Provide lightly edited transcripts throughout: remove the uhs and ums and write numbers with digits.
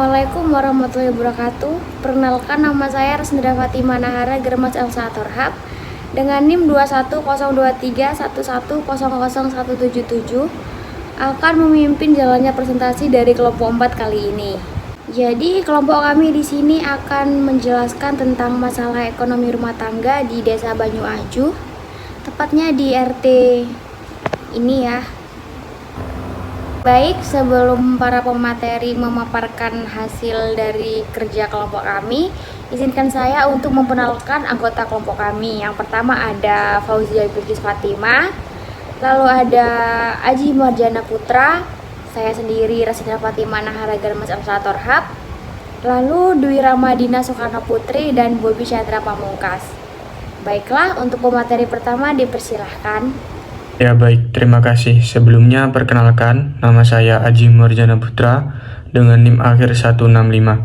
Assalamualaikum warahmatullahi wabarakatuh. Perkenalkan, nama saya Resnida Fatimah Nahara Germas Elsa Torhab dengan NIM 2102311000177 akan memimpin jalannya presentasi dari kelompok 4 kali ini. Jadi kelompok kami di sini akan menjelaskan tentang masalah ekonomi rumah tangga di Desa Banyu Aju, tepatnya di RT ini ya. Baik, sebelum para pemateri memaparkan hasil dari kerja kelompok kami, izinkan saya untuk memperkenalkan anggota kelompok kami. Yang pertama ada Fauzia Bilqis Fatimah, lalu ada Aji Marjana Putra, saya sendiri Resnida Fatimah Nahara Germas Elsa Torhab, lalu Dwi Ramadina Soekarno Putri, dan Bobi Chandra Pamungkas. Baiklah, untuk pemateri pertama dipersilahkan. Ya baik, terima kasih. Sebelumnya perkenalkan, nama saya Aji Marjana Putra dengan NIM akhir 165.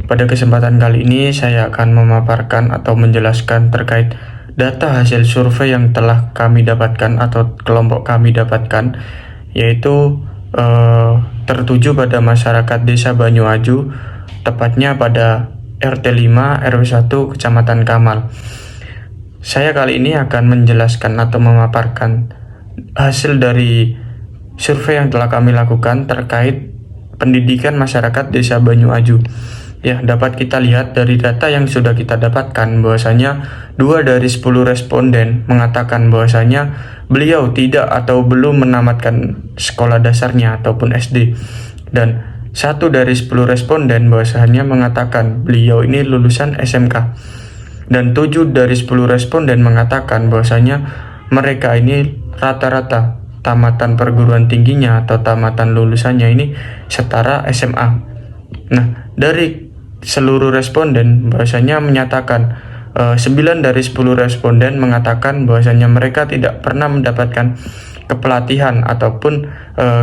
Pada kesempatan kali ini saya akan memaparkan atau menjelaskan terkait data hasil survei yang telah kami dapatkan atau kelompok kami dapatkan, yaitu tertuju pada masyarakat Desa Banyu Aju, tepatnya pada RT 5 RW 1 Kecamatan Kamal. Saya kali ini akan menjelaskan atau memaparkan hasil dari survei yang telah kami lakukan terkait pendidikan masyarakat Desa Banyu Aju. Ya, dapat kita lihat dari data yang sudah kita dapatkan bahwasanya 2 dari 10 responden mengatakan bahwasanya beliau tidak atau belum menamatkan sekolah dasarnya ataupun SD. Dan 1 dari 10 responden bahwasanya mengatakan beliau ini lulusan SMK. Dan 7 dari 10 responden mengatakan bahwasanya mereka ini rata-rata tamatan perguruan tingginya atau tamatan lulusannya ini setara SMA. Nah, dari seluruh responden bahwasanya menyatakan 9 dari 10 responden mengatakan bahwasanya mereka tidak pernah mendapatkan kepelatihan ataupun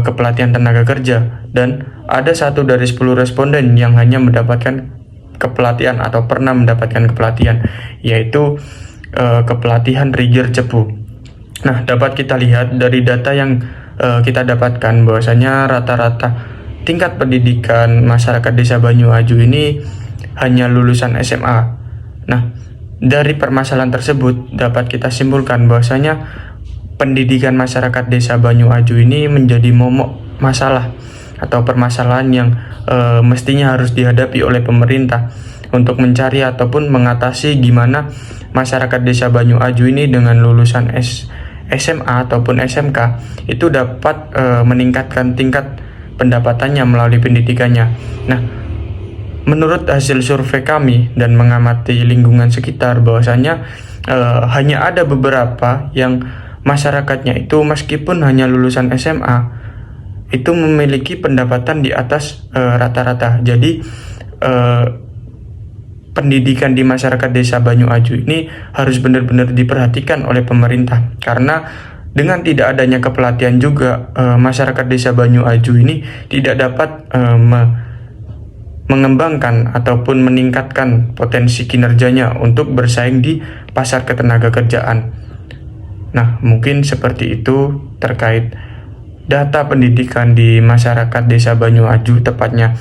kepelatihan tenaga kerja, dan ada 1 dari 10 responden yang hanya mendapatkan kepelatihan atau pernah mendapatkan kepelatihan, yaitu kepelatihan Rigger Cepu. Nah, dapat kita lihat dari data yang kita dapatkan bahwasanya rata-rata tingkat pendidikan masyarakat Desa Banyu Aju ini hanya lulusan SMA. Nah, dari permasalahan tersebut dapat kita simpulkan bahwasanya pendidikan masyarakat Desa Banyu Aju ini menjadi momok masalah atau permasalahan yang mestinya harus dihadapi oleh pemerintah untuk mencari ataupun mengatasi gimana masyarakat Desa Banyu Aju ini dengan lulusan SMA ataupun SMK itu dapat meningkatkan tingkat pendapatannya melalui pendidikannya. Nah, menurut hasil survei kami dan mengamati lingkungan sekitar bahwasanya hanya ada beberapa yang masyarakatnya itu meskipun hanya lulusan SMA itu memiliki pendapatan di atas rata-rata. Jadi pendidikan di masyarakat Desa Banyu Aju ini harus benar-benar diperhatikan oleh pemerintah, karena dengan tidak adanya kepelatihan juga masyarakat Desa Banyu Aju ini tidak dapat mengembangkan ataupun meningkatkan potensi kinerjanya untuk bersaing di pasar ketenaga kerjaan. Nah, mungkin seperti itu terkait data pendidikan di masyarakat Desa Banyu Aju, tepatnya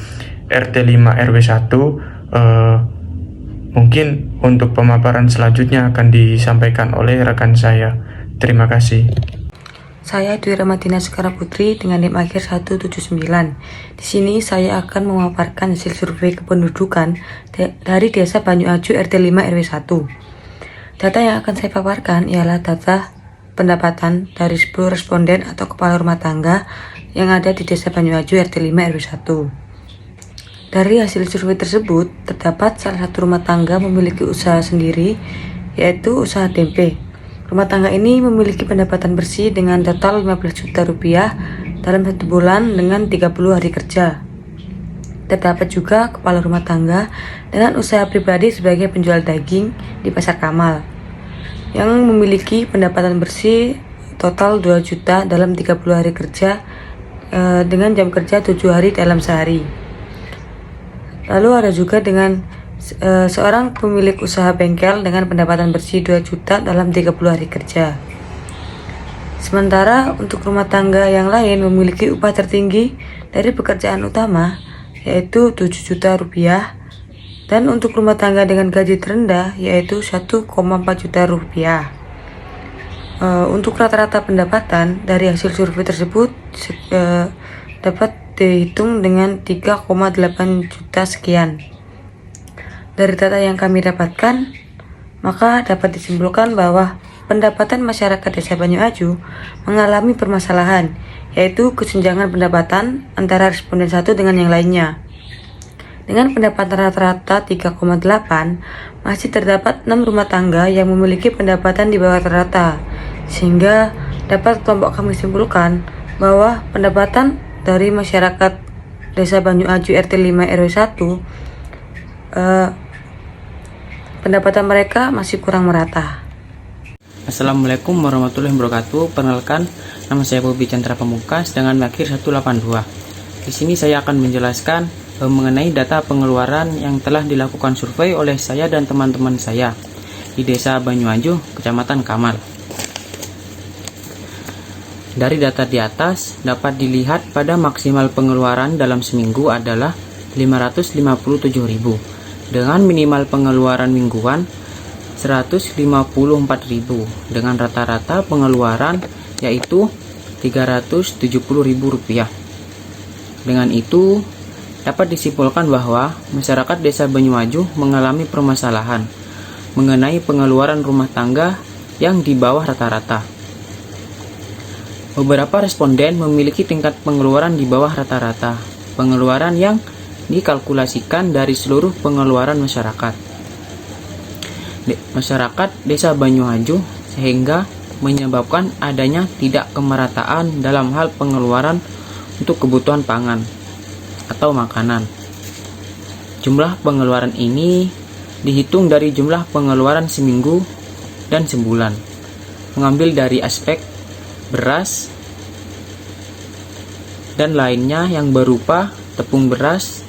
RT 5 RW 1. Mungkin untuk pemaparan selanjutnya akan disampaikan oleh rekan saya. Terima kasih. Saya Dwi Ramadina Soekarno Putri dengan NIM akhir 179. Di sini saya akan memaparkan hasil survei kependudukan dari Desa Banyu Aju RT 5 RW 1. Data yang akan saya paparkan ialah data pendapatan dari 10 responden atau kepala rumah tangga yang ada di Desa Banyu Aju RT 5 RW 1. Dari hasil survei tersebut, terdapat salah satu rumah tangga memiliki usaha sendiri, yaitu usaha tempe. Rumah tangga ini memiliki pendapatan bersih dengan total 15 juta rupiah dalam 1 bulan dengan 30 hari kerja. Terdapat juga kepala rumah tangga dengan usaha pribadi sebagai penjual daging di Pasar Kamal, yang memiliki pendapatan bersih total 2 juta dalam 30 hari kerja dengan jam kerja 7 hari dalam sehari. Lalu ada juga dengan seorang pemilik usaha bengkel dengan pendapatan bersih 2 juta dalam 30 hari kerja. Sementara untuk rumah tangga yang lain memiliki upah tertinggi dari pekerjaan utama, yaitu 7 juta rupiah, dan untuk rumah tangga dengan gaji terendah yaitu 1,4 juta rupiah. Untuk rata-rata pendapatan dari hasil survei tersebut dapat dihitung dengan 3,8 juta sekian. Dari data yang kami dapatkan, maka dapat disimpulkan bahwa pendapatan masyarakat Desa Banyu-Aju mengalami permasalahan, yaitu kesenjangan pendapatan antara responden satu dengan yang lainnya. Dengan pendapatan rata-rata 3,8, masih terdapat 6 rumah tangga yang memiliki pendapatan di bawah rata-rata, sehingga dapat kelompok kami simpulkan bahwa pendapatan dari masyarakat Desa Banyu-Aju RT 5 RW 1 pendapatan mereka masih kurang merata. Assalamualaikum warahmatullahi wabarakatuh. Perkenalkan, nama saya Bobi Chandra Pamungkas dengan akhir 182. Di sini saya akan menjelaskan mengenai data pengeluaran yang telah dilakukan survei oleh saya dan teman-teman saya di Desa Banyu-Aju, Kecamatan Kamal. Dari data di atas dapat dilihat pada maksimal pengeluaran dalam seminggu adalah 557.000 dengan minimal pengeluaran mingguan 154.000 dengan rata-rata pengeluaran yaitu 370.000 rupiah. Dengan itu dapat disimpulkan bahwa masyarakat Desa Banyu-Aju mengalami permasalahan mengenai pengeluaran rumah tangga yang di bawah rata-rata. Beberapa responden memiliki tingkat pengeluaran di bawah rata-rata, pengeluaran yang dikalkulasikan dari seluruh pengeluaran masyarakat Desa Banyu-Aju, sehingga menyebabkan adanya tidak kemerataan dalam hal pengeluaran untuk kebutuhan pangan atau makanan. Jumlah pengeluaran ini dihitung dari jumlah pengeluaran seminggu dan sebulan, mengambil dari aspek beras dan lainnya yang berupa tepung beras,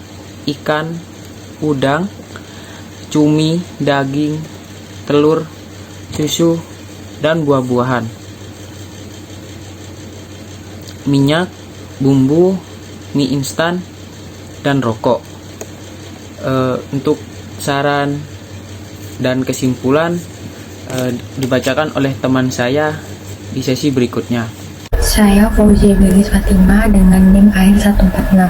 ikan, udang, cumi, daging, telur, susu, dan buah-buahan, minyak, bumbu, mie instan, dan rokok. Untuk saran dan kesimpulan dibacakan oleh teman saya di sesi berikutnya. Saya Fauzia Bilqis Fatima dengan NIM akhir 146.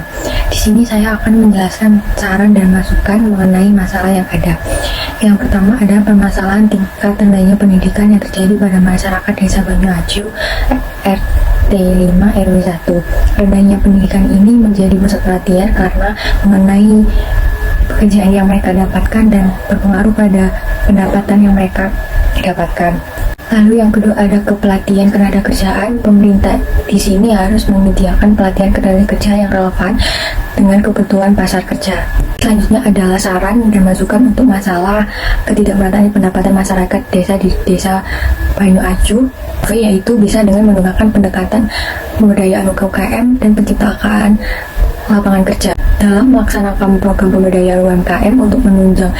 Di sini saya akan menjelaskan saran dan masukan mengenai masalah yang ada. Yang pertama adalah permasalahan tingkat rendahnya pendidikan yang terjadi pada masyarakat Desa Banyu-Aju RT 5 RW 1. Rendahnya pendidikan ini menjadi pusat perhatian karena mengenai pekerjaan yang mereka dapatkan dan berpengaruh pada pendapatan yang mereka dapatkan. Lalu yang kedua ada kepelatihan ketenagakerjaan. Pemerintah di sini harus menyediakan pelatihan ketenagakerjaan yang relevan dengan kebutuhan pasar kerja. Selanjutnya adalah saran dan masukan untuk masalah ketidakmerataan pendapatan masyarakat desa di Desa Banyu-Aju, yaitu bisa dengan menggunakan pendekatan pemberdayaan UMKM dan penciptaan lapangan kerja. Dalam melaksanakan program pemberdayaan UMKM untuk menunjang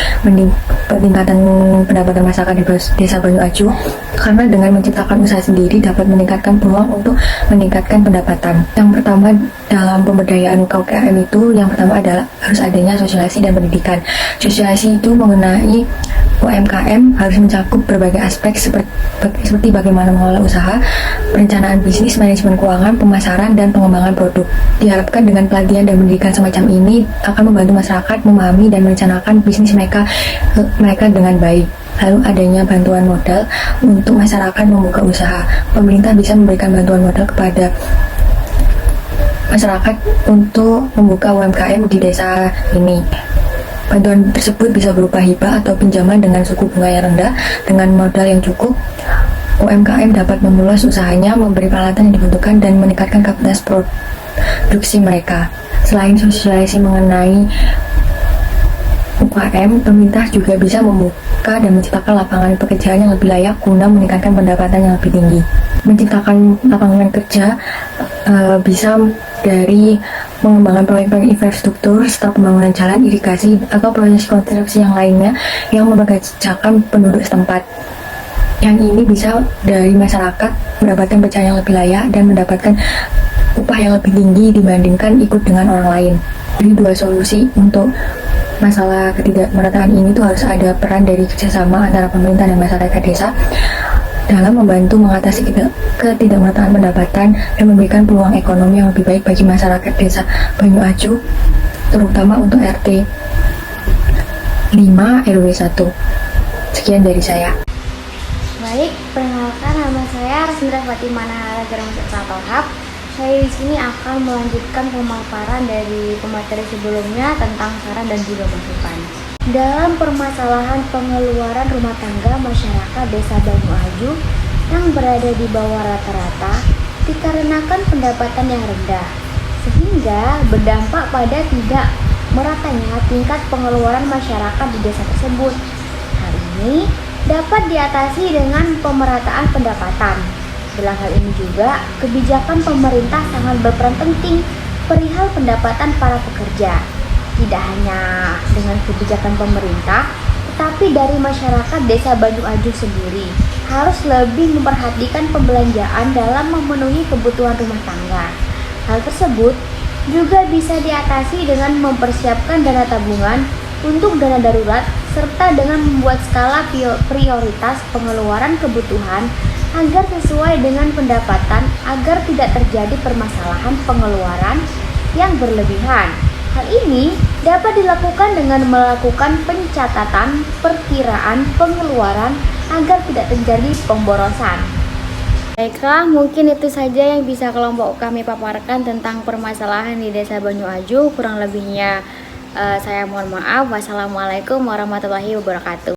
peningkatan pendapatan masyarakat di Desa Banyu-Aju, karena dengan menciptakan usaha sendiri dapat meningkatkan peluang untuk meningkatkan pendapatan. Yang pertama dalam pemberdayaan UMKM itu, yang pertama adalah harus adanya sosialisasi dan pendidikan. Sosialisasi itu mengenai UMKM harus mencakup berbagai aspek seperti bagaimana mengelola usaha, perencanaan bisnis, manajemen keuangan, pemasaran, dan pengembangan produk. Diharapkan dengan pelatihan dan pendidikan semacam ini akan membantu masyarakat memahami dan merencanakan bisnis mereka dengan baik. Lalu adanya bantuan modal untuk masyarakat membuka usaha. Pemerintah bisa memberikan bantuan modal kepada masyarakat untuk membuka UMKM di desa ini. Bantuan tersebut bisa berupa hibah atau pinjaman dengan suku bunga yang rendah. Dengan modal yang cukup, UMKM dapat memulai usahanya, memberi peralatan yang dibutuhkan, dan meningkatkan kapasitas produksi mereka. Selain sosialisasi mengenai UMKM, pemerintah juga bisa membuka dan menciptakan lapangan pekerjaan yang lebih layak guna meningkatkan pendapatan yang lebih tinggi. Menciptakan lapangan kerja bisa dari mengembangkan proyek-proyek infrastruktur serta pembangunan jalan, irigasi, atau proyek konstruksi yang lainnya yang mempekerjakan penduduk setempat. Yang ini bisa dari masyarakat mendapatkan pekerjaan yang lebih layak dan mendapatkan upah yang lebih tinggi dibandingkan ikut dengan orang lain. Jadi dua solusi untuk masalah ketidakmerataan ini tuh harus ada peran dari kerjasama antara pemerintah dan masyarakat desa dalam membantu mengatasi ketidakmerataan pendapatan dan memberikan peluang ekonomi yang lebih baik bagi masyarakat desa Banyu Ajuh, terutama untuk RT 5 RW 1. Sekian dari saya. Baik, perkenalkan nama saya Rasmira Fatimah Nahara Gramasukta Tohab. Saya di sini akan melanjutkan pemaparan dari pemateri sebelumnya tentang saran dan juga masukan. Dalam permasalahan pengeluaran rumah tangga masyarakat Desa Banyu Ajuh yang berada di bawah rata-rata dikarenakan pendapatan yang rendah, sehingga berdampak pada tidak meratanya tingkat pengeluaran masyarakat di desa tersebut. Hal ini dapat diatasi dengan pemerataan pendapatan. Dalam hal ini juga, kebijakan pemerintah sangat berperan penting perihal pendapatan para pekerja. Tidak hanya dengan kebijakan pemerintah, tetapi dari masyarakat Desa Banyu Ajuh sendiri harus lebih memperhatikan pembelanjaan dalam memenuhi kebutuhan rumah tangga. Hal tersebut juga bisa diatasi dengan mempersiapkan dana tabungan untuk dana darurat serta dengan membuat skala prioritas pengeluaran kebutuhan agar sesuai dengan pendapatan agar tidak terjadi permasalahan pengeluaran yang berlebihan. Hal ini dapat dilakukan dengan melakukan pencatatan perkiraan pengeluaran agar tidak terjadi pemborosan. Baiklah, mungkin itu saja yang bisa kelompok kami paparkan tentang permasalahan di Desa Banyu Ajuh. Kurang lebihnya saya mohon maaf. Wassalamualaikum warahmatullahi wabarakatuh.